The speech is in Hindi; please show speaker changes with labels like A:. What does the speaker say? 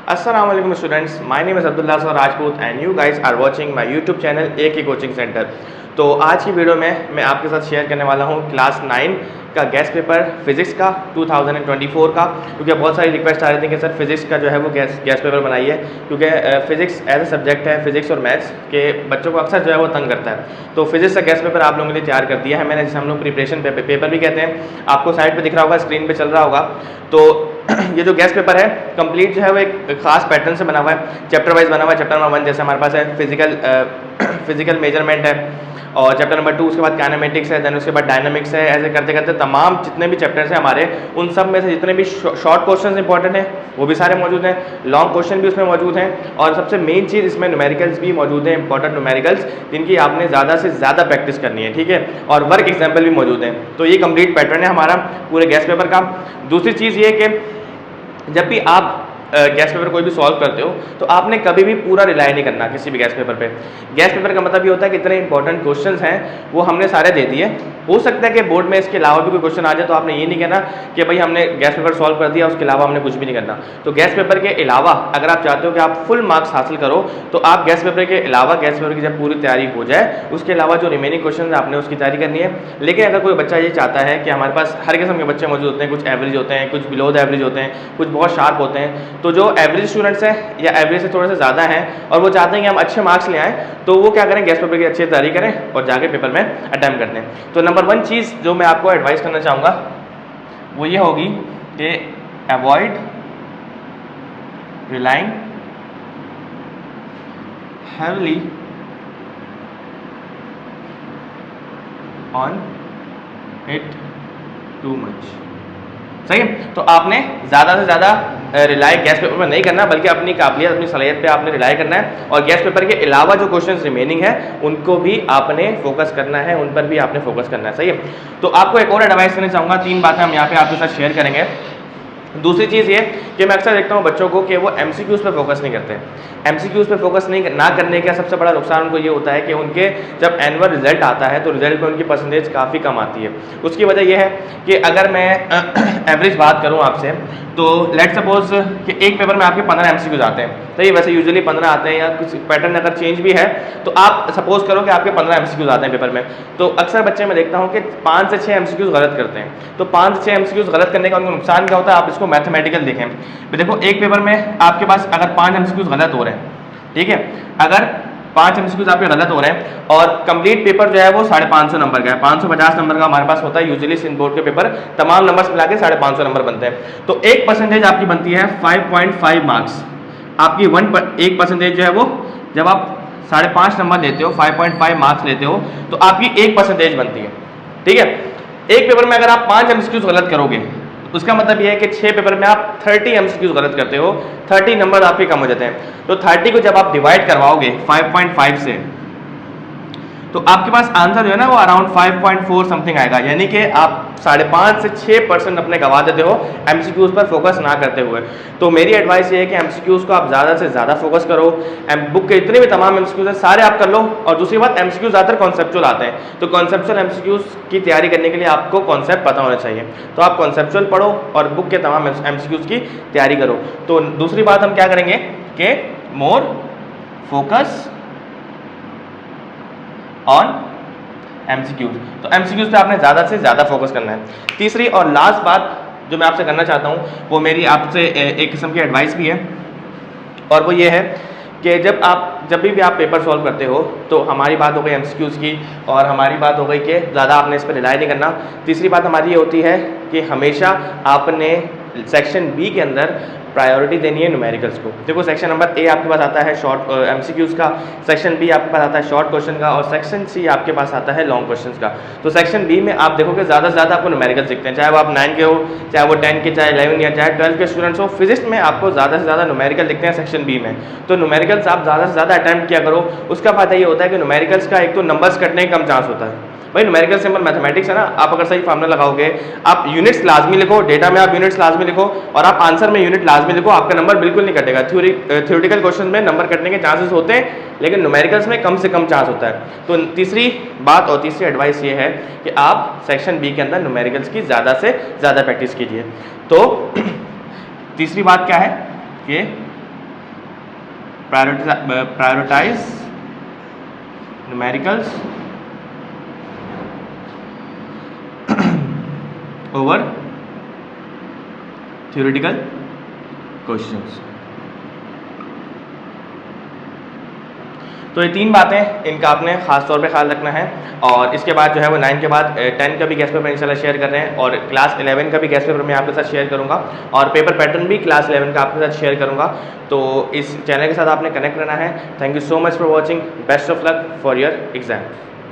A: Assalamu alaikum students, my name is Abdullah Sir Rajput and you guys are watching my YouTube channel AK Coaching Center। तो आज की वीडियो में मैं आपके साथ शेयर करने वाला हूँ क्लास 9 का गैस पेपर फिजिक्स का 2024 का, क्योंकि बहुत सारी रिक्वेस्ट आ रही थी कि सर फिजिक्स का जो है वो गैस पेपर बनाइए, क्योंकि फिजिक्स एज ए सब्जेक्ट है, फिजिक्स और मैथ्स के बच्चों को अक्सर जो है वो तंग करता है। तो फिजिक्स का गैस पेपर आप लोगों के लिए तैयार कर दिया है मैंने, जिसे हम लोग प्रिपरेशन पेपर भी कहते हैं। आपको साइड पर दिख रहा होगा, स्क्रीन पर चल रहा होगा। तो ये जो गैस पेपर है कंप्लीट जो है वो एक खास पैटर्न से बना हुआ है, चैप्टर वाइज बना हुआ है। चैप्टर नंबर 1 जैसे हमारे पास है फिजिकल मेजरमेंट है, और चैप्टर नंबर 2 उसके बाद काइनेमेटिक्स है, देन उसके बाद डायनामिक्स है। ऐसे करते करते तमाम जितने भी चैप्टर्स हैं हमारे, उन सब में से जितने भी शॉर्ट क्वेश्चंस इंपॉर्टेंट हैं वो भी सारे मौजूद हैं, लॉन्ग क्वेश्चन भी उसमें मौजूद हैं, और सबसे मेन चीज़ इसमें न्यूमेरिकल्स भी मौजूद हैं, इंपॉर्टेंट न्यूमेरिकल्स जिनकी आपने ज़्यादा से ज़्यादा प्रैक्टिस करनी है, ठीक है। और वर्क एग्जाम्पल भी मौजूद हैं। तो ये कंप्लीट पैटर्न है हमारा पूरे गैस पेपर का। दूसरी चीज़ ये कि जब भी आप गैस पेपर कोई भी सॉल्व करते हो तो आपने कभी भी पूरा रिलाई नहीं करना किसी भी गैस पेपर पे। गैस पेपर का मतलब ये होता है कि इतने इंपॉर्टेंट क्वेश्चंस हैं वो हमने सारे दे दिए। हो सकता है कि बोर्ड में इसके अलावा भी कोई क्वेश्चन आ जाए, तो आपने ये नहीं कहना कि भाई हमने गैस पेपर सॉल्व कर दिया, उसके अलावा हमने कुछ भी नहीं करना। तो गैस पेपर के अलावा अगर आप चाहते हो कि आप फुल मार्क्स हासिल करो, तो आप गैस पेपर के अलावा, गैस पेपर की जब पूरी तैयारी हो जाए उसके अलावा जो रिमेनिंग क्वेश्चन है आपने उसकी तैयारी करनी है। लेकिन अगर कोई बच्चा ये चाहता है कि हमारे पास हर किस्म के बच्चे मौजूद होते हैं, कुछ एवरेज होते हैं, कुछ बिलो द एवरेज होते हैं, कुछ बहुत शार्प होते हैं, तो जो एवरेज स्टूडेंट्स हैं या एवरेज से थोड़े से ज़्यादा हैं और वो चाहते हैं कि हम अच्छे मार्क्स ले आएँ, तो वो क्या करें, गैस पेपर की अच्छी तैयारी करें और जाके पेपर में अटैम्प्ट करते हैं। तो नंबर 1 चीज़ जो मैं आपको एडवाइस करना चाहूँगा वो ये होगी कि avoid relying heavily on it too much। सही है। तो आपने ज़्यादा से ज़्यादा रिलाई गैस पेपर पर नहीं करना, बल्कि अपनी काबिलियत, अपनी सलाहियत पे आपने रिलाई करना है, और गैस पेपर के अलावा जो क्वेश्चंस रिमेनिंग है उनको भी आपने फोकस करना है, उन पर भी आपने फोकस करना है। सही है। तो आपको एक और एडवाइस करना चाहूँगा, 3 बातें हम यहाँ पे आपके साथ शेयर करेंगे। दूसरी चीज़ ये कि मैं अक्सर देखता हूँ बच्चों को कि वो MCQs पे फोकस नहीं करते। MCQs पे फोकस ना करने का सबसे बड़ा नुकसान उनको ये होता है कि उनके जब एनुअल रिजल्ट आता है तो रिजल्ट में उनकी परसेंटेज काफ़ी कम आती है। उसकी वजह यह है कि अगर मैं एवरेज बात करूँ आपसे, तो लेट सपोज कि एक पेपर में आपके 15 MCQs आते हैं, तो ये वैसे यूजुअली 15 आते हैं, या कुछ पैटर्न अगर चेंज भी है तो आप सपोज करो कि आपके 15 MCQs आते हैं पेपर में, तो अक्सर बच्चे मैं देखता हूँ कि 5 से 6 MCQs गलत करते हैं। तो 5 से 6 MCQs गलत करने का उनको नुकसान क्या होता है, आप इसको मैथमेटिकल देखें। देखो एक पेपर में आपके पास अगर 5 MCQs गलत हो रहे हैं, ठीक है, अगर 5 MCQs आपके गलत हो रहे हैं और कंप्लीट पेपर जो है वो 550 नंबर का है, 550 नंबर का हमारे पास होता है यूजुअली सिंध बोर्ड के पेपर, तमाम नंबर्स मिला के 550 नंबर बनते हैं। तो एक परसेंटेज आपकी बनती है 5.5 मार्क्स। आपकी 1% जो है वो, जब आप 5.5 नंबर लेते हो, 5.5 मार्क्स लेते हो, तो आपकी 1% बनती है, ठीक है। एक पेपर में अगर आप 5 MCQs गलत करोगे, उसका मतलब यह है कि 6 पेपर में आप 30 MCQs गलत करते हो, 30 नंबर आपके कम हो जाते हैं। तो 30 को जब आप डिवाइड करवाओगे 5.5 से, तो आपके पास आंसर जो है ना वो अराउंड 5.4 समथिंग आएगा। यानी कि आप 5.5 से 6% अपने गवा देते हो MCQs पर फोकस ना करते हुए। तो मेरी एडवाइस ये है कि MCQs को आप ज़्यादा से ज़्यादा फोकस करो। बुक के जितने भी तमाम MCQs हैं सारे आप कर लो। और दूसरी बात, MCQs ज़्यादातर कॉन्सेप्चुअल आते हैं, तो कॉन्सेप्चुअल MCQs की तैयारी करने के लिए आपको कॉन्सेप्ट पता होना चाहिए। तो आप कॉन्सेप्चुअल पढ़ो और बुक के तमाम MCQs की तैयारी करो। तो दूसरी बात हम क्या करेंगे कि मोर फोकस ऑन MCQs। तो MCQs पे आपने ज़्यादा से ज़्यादा फोकस करना है। तीसरी और लास्ट बात जो मैं आपसे करना चाहता हूँ वो मेरी आपसे एक किस्म की एडवाइस भी है, और वो ये है कि जब भी आप पेपर सॉल्व करते हो, तो हमारी बात हो गई MCQs की, और हमारी बात हो गई कि ज़्यादा आपने इस पर रिलाई नहीं करना। तीसरी बात हमारी ये होती है कि हमेशा आपने सेक्शन B के अंदर प्रायोरिटी देनी है न्यूमेरिकल्स को। देखो सेक्शन नंबर A आपके पास आता है शॉर्ट MCQs का, सेक्शन B आपके पास आता है शॉर्ट क्वेश्चन का, और सेक्शन C आपके पास आता है लॉन्ग क्वेश्चंस का। तो सेक्शन B में आप देखोगे ज़्यादा से ज़्यादा आपको न्यूमेरिकल्स दिखते हैं, चाहे वो आप 9 के हो, चाहे वो 10 के, चाहे 11 या चाहे 12 के स्टूडेंट्स हो। फिजिक्स में आपको ज़्यादा से ज़्यादा न्यूमेरिकल दिखते हैं सेक्शन B में। तो न्यूमेरिकल्स आप ज़्यादा से ज़्यादा अटैम्प्ट किया करो। उसका फायदा ये होता है कि न्यूमेरिकल्स का एक तो नंबर्स कटने का कम चांस होता है। भाई न्यूमेरिकल सिंपल मैथमेटिक्स है ना, आप अगर सही फार्मूला लगाओगे, आप यूनिट्स लाजमी लिखो, डेटा में आप यूनिट्स लाजमी लिखो, और आप आंसर में यूनिट लाजमी लिखो, आपका नंबर बिल्कुल नहीं कटेगा। थ्योरेटिकल क्वेश्चन में नंबर कटने के चांसेस होते हैं, लेकिन न्यूमेरिकल्स में कम से कम चांस होता है। तो तीसरी बात और तीसरी एडवाइस ये है कि आप सेक्शन B के अंदर न्यूमेरिकल्स की ज़्यादा से ज़्यादा प्रैक्टिस कीजिए। तो तीसरी बात क्या है कि prioritize numericals over theoretical questions. तो ये 3 बातें इनका आपने खास तौर पे ख्याल रखना है। और इसके बाद जो है वो 9 के बाद 10 का भी गेस्ट पेपर इंशाल्लाह शेयर कर रहे हैं और क्लास 11 का भी गेस्ट पेपर मैं आपके साथ शेयर करूंगा और पेपर पैटर्न भी क्लास 11 का आपके साथ शेयर करूंगा। तो इस चैनल के साथ आपने कनेक्ट रहना है। Thank you so much for watching. Best of luck for your exam.